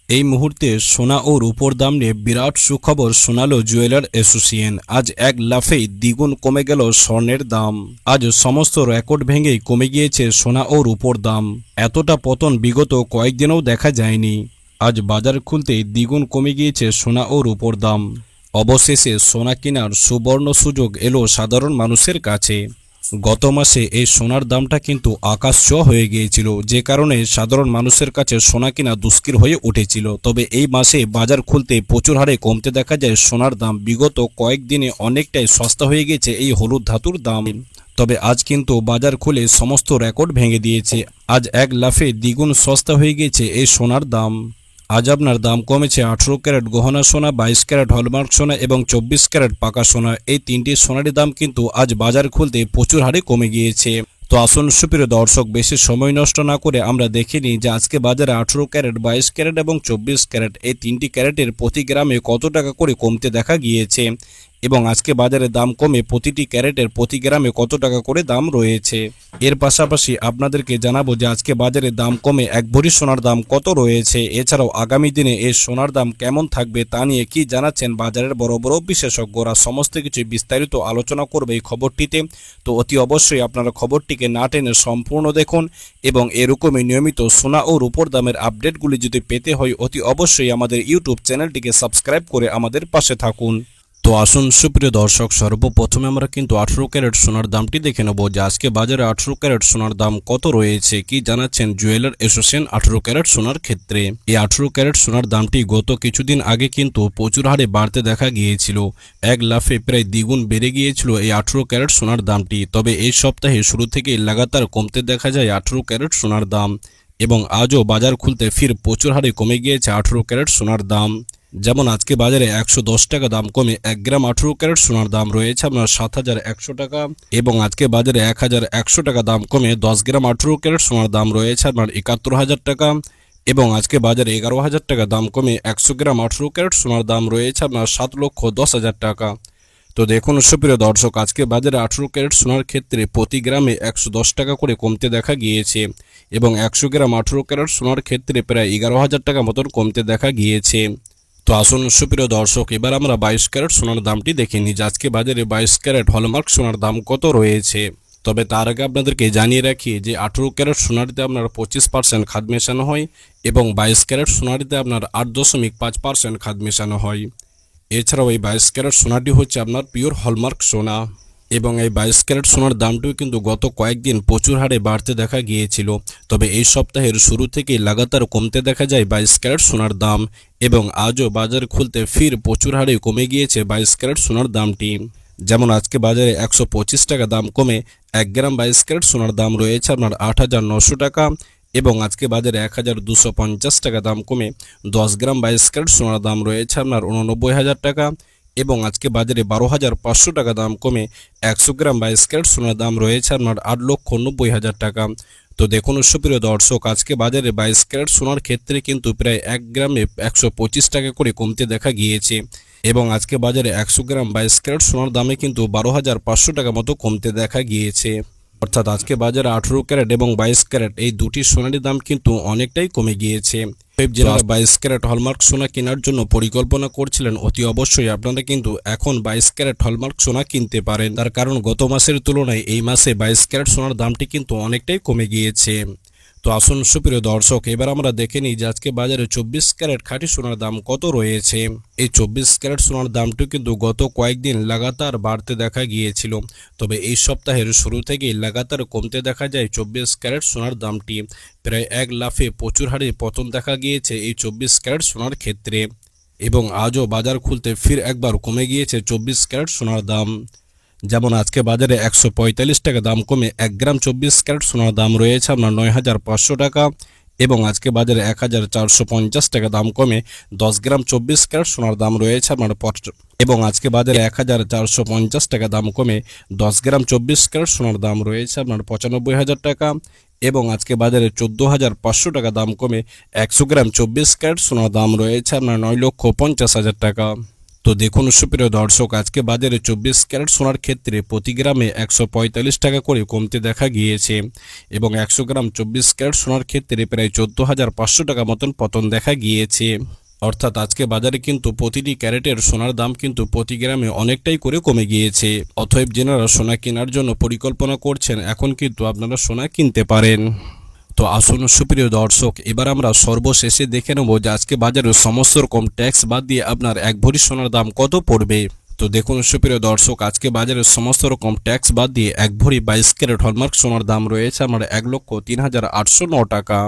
এই মুহূর্তে সোনা ও রূপোর দাম নিয়ে বিরাট সুখবর শোনালো জুয়েলার অ্যাসোসিয়েশন। আজ এক লাফেই দ্বিগুণ কমে গেল স্বর্ণের দাম। আজ সমস্ত রেকর্ড ভেঙেই কমে গিয়েছে সোনা ও রূপোর দাম। এতটা পতন বিগত কয়েকদিনেও দেখা যায়নি। আজ বাজার খুলতেই দ্বিগুণ কমে গিয়েছে সোনা ও রূপোর দাম। অবশেষে সোনা কেনার সুবর্ণ সুযোগ এলো সাধারণ মানুষের কাছে। গত মাসে এই সোনার দামটা কিন্তু আকাশছোঁয়া হয়ে গিয়েছিল, যে কারণে সাধারণ মানুষের কাছে সোনা কেনা দুষ্কর হয়ে উঠেছিল। তবে এই মাসে বাজার খুলতে প্রচুর হারে কমতে দেখা যায় সোনার দাম। বিগত কয়েকদিনে অনেকটাই সস্তা হয়ে গেছে এই হলুদ ধাতুর দাম। তবে আজ কিন্তু বাজার খুলে সমস্ত রেকর্ড ভেঙে দিয়েছে। আজ এক লাফে দ্বিগুণ সস্তা হয়ে গেছে এই সোনার দাম। আজ আপনার দাম কমেছে 18 ক্যারেট গহনা সোনা, 22 ক্যারেট হলমার্ক সোনা এবং 24 ক্যারেট পাকা সোনা। এই তিনটি সোনার দাম কিন্তু আজ বাজার খুলতে প্রচুর হারে কমে গিয়েছে। তো আসুন সুপ্রিয় দর্শক, বেশি সময় নষ্ট না করে আমরা দেখে নিই যে আজকে বাজারে 18 ক্যারেট, 22 ক্যারেট এবং 24 ক্যারেট এই তিনটি ক্যারেটের প্রতি গ্রামে কত টাকা করে কমতে দেখা গিয়েছে এবং আজকে বাজারে দাম কমে প্রতিটি ক্যারেটের প্রতি গ্রামে কত টাকা করে দাম রয়েছে। এর পাশাপাশি আপনাদেরকে জানাবো যে আজকে বাজারে দাম কমে এক ভরি সোনার দাম কত রয়েছে। এছাড়াও আগামী দিনে এই সোনার দাম কেমন থাকবে তা নিয়ে কি জানাচ্ছেন বাজারের বড় বড় বিশেষজ্ঞরা। সমস্ত কিছু বিস্তারিত আলোচনা করবে এই খবরটিতে। তো অতি অবশ্যই আপনারা খবরটিকে না টেনে সম্পূর্ণ দেখুন এবং এরকমই নিয়মিত সোনা ও রূপোর দামের আপডেটগুলি যদি পেতে হয় অতি অবশ্যই আমাদের ইউটিউব চ্যানেলটিকে সাবস্ক্রাইব করে আমাদের পাশে থাকুন। তো আসুন সুপ্রিয় দর্শক, সর্বপ্রথমে আমরা কিন্তু 18 ক্যারেট সোনার দামটি দেখে নেব যে আজকে বাজারে 18 ক্যারেট সোনার দাম কত রয়েছে। কি জানাচ্ছেন জুয়েলার অ্যাসোসিয়েশন 18 ক্যারেট সোনার ক্ষেত্রে। এই 18 ক্যারেট সোনার দামটি গত কিছুদিন আগে কিন্তু প্রচুর হারে বাড়তে দেখা গিয়েছিল। এক লাফে প্রায় দ্বিগুণ বেড়ে গিয়েছিল এই 18 ক্যারেট সোনার দামটি। তবে এই সপ্তাহে শুরু থেকেই লাগাতার কমতে দেখা যায় 18 ক্যারেট সোনার দাম এবং আজও বাজার খুলতে ফির প্রচুর হারে কমে গিয়েছে 18 ক্যারেট সোনার দাম। যেমন আজকে বাজারে 110 টাকা দাম কমে 1 গ্রাম 18 ক্যারেট সোনার দাম রয়েছে আপনার 7100 টাকা এবং আজকে বাজারে 1100 টাকা দাম কমে 10 গ্রাম 18 ক্যারেট সোনার দাম রয়েছে আপনার 71000 টাকা এবং আজকে বাজারে 11000 টাকা দাম কমে 100 গ্রাম 18 ক্যারেট সোনার দাম রয়েছে আপনার 7,10,000 টাকা। তো দেখুন সুপ্রিয় দর্শক, আজকে বাজারে 18 ক্যারেট সোনার ক্ষেত্রে প্রতি গ্রামে 110 টাকা করে কমতে দেখা গিয়েছে এবং 100 গ্রাম 18 ক্যারেট সোনার ক্ষেত্রে প্রায় 11,000 টাকা মতন কমতে দেখা গিয়েছে। তো আসুন সুপ্রিয় দর্শক, এবার আমরা 22 ক্যারেট সোনার দামটি দেখে নিই। আজকে বাজারে 22 ক্যারেট হলমার্ক সোনার দাম কত রয়েছে। তবে তার আগে আপনাদেরকে জানিয়ে রাখি যে 18 ক্যারেট সোনারিতে আপনার 25% খাদ মেশানো হয় এবং 22 ক্যারেট সোনারিতে আপনার 8.5% খাদ মেশানো হয়। এছাড়াও এই 22 ক্যারেট সোনাটি হচ্ছে আপনার পিওর হলমার্ক সোনা এবং এই 22 ক্যারেট সোনার দামটিও কিন্তু গত কয়েকদিন প্রচুর হারে বাড়তে দেখা গিয়েছিল। তবে এই সপ্তাহের শুরু থেকেই লাগাতার কমতে দেখা যায় 22 ক্যারেট সোনার দাম এবং আজও বাজার খুলতে ফির প্রচুর হারে কমে গিয়েছে 22 ক্যারেট সোনার দামটি। যেমন আজকে বাজারে 125 টাকা দাম কমে 1 গ্রাম 22 ক্যারেট সোনার দাম রয়েছে আপনার 8900 টাকা এবং আজকে বাজারে 1250 টাকা দাম কমে 10 গ্রাম 22 ক্যারেট সোনার দাম রয়েছে আপনার 89,000 টাকা এবং আজকে বাজারে 12,500 টাকা দাম কমে 100 গ্রাম 22 ক্যারেট সোনার দাম রয়েছে আপনার 8,90,000 টাকা। তো দেখুন সুপ্রিয় দর্শক, আজকে বাজারে 22 ক্যারেট সোনার ক্ষেত্রে কিন্তু প্রায় 1 গ্রামে 125 টাকা করে কমতে দেখা গিয়েছে এবং আজকে বাজারে 100 গ্রাম 22 ক্যারেট সোনার দামে কিন্তু 12,500 টাকা মতো কমতে দেখা গিয়েছে। অর্থাৎ আজকে বাজারে 18 ক্যারেট এবং 22 ক্যারেট এই দুটি সোনার দাম কিন্তু অনেকটাই কমে গিয়েছে। যারা 22 ক্যারেট হলমার্ক সোনা কেনার জন্য পরিকল্পনা করছিলেন অতি অবশ্যই আপনারা কিন্তু এখন 22 ক্যারেট হলমার্ক সোনা কিনতে পারেন। তার কারণ গত মাসের তুলনায় এই মাসে 22 ক্যারেট সোনার দামটি কিন্তু অনেকটাই কমে গিয়েছে। তো আসুন সুপ্রিয় দর্শক, এবার আমরা দেখে নিই যে আজকে বাজারে 24 ক্যারেট খাঁটি সোনার দাম কত রয়েছে। এই 24 ক্যারেট সোনার দামটি কিন্তু গত কয়েকদিন লাগাতার বাড়তে দেখা গিয়েছিল। তবে এই সপ্তাহের শুরু থেকেই লাগাতার কমতে দেখা যায় 24 ক্যারেট সোনার দামটি। প্রায় এক লাফে প্রচুর হারে পতন দেখা গিয়েছে এই 24 ক্যারেট সোনার ক্ষেত্রে এবং আজও বাজার খুলতে ফির একবার কমে গিয়েছে 24 ক্যারেট সোনার দাম। যেমন আজকে বাজারে 145 টাকা দাম কমে 1 গ্রাম 24 ক্যারেট সোনার দাম রয়েছে আপনার 9,500 টাকা এবং আজকে বাজারে 1,450 টাকা দাম কমে 10 গ্রাম 24 ক্যারেট সোনার দাম রয়েছে আপনার এবং আজকে বাজারে 1,450 টাকা দাম কমে 10 গ্রাম 24 ক্যারেট সোনার দাম রয়েছে আপনার 95,000 টাকা এবং আজকে বাজারে 14,500 টাকা দাম কমে 100 গ্রাম 24 ক্যারেট সোনার দাম রয়েছে আপনার 9,50,000 টাকা। তো দেখুন সুপ্রিয় দর্শক, আজকে বাজারে 24 ক্যারেট সোনার ক্ষেত্রে প্রতি গ্রামে 145 টাকা করে কমতে দেখা গিয়েছে এবং 100 গ্রাম 24 ক্যারেট সোনার ক্ষেত্রে প্রায় 14,500 টাকা মতন পতন দেখা গিয়েছে। অর্থাৎ আজকে বাজারে কিন্তু প্রতিটি ক্যারেটের সোনার দাম কিন্তু প্রতি গ্রামে অনেকটাই করে কমে গিয়েছে। অতএব যেনারা সোনা কেনার জন্য পরিকল্পনা করছেন, এখন কিন্তু আপনারা সোনা কিনতে পারেন। তো আসুন সুপ্রিয় দর্শক, এবার আমরা সর্বশেষে দেখে নেব যে আজকে বাজারে সমস্ত রকম ট্যাক্স বাদ দিয়ে আপনার এক ভরি সোনার দাম কত পড়বে। তো দেখুন সুপ্রিয় দর্শক, আজকে বাজারে সমস্ত রকম ট্যাক্স বাদ দিয়ে এক ভরি 22 ক্যারেট হলমার্ক সোনার দাম রয়েছে আমার 1,03,809 টাকা।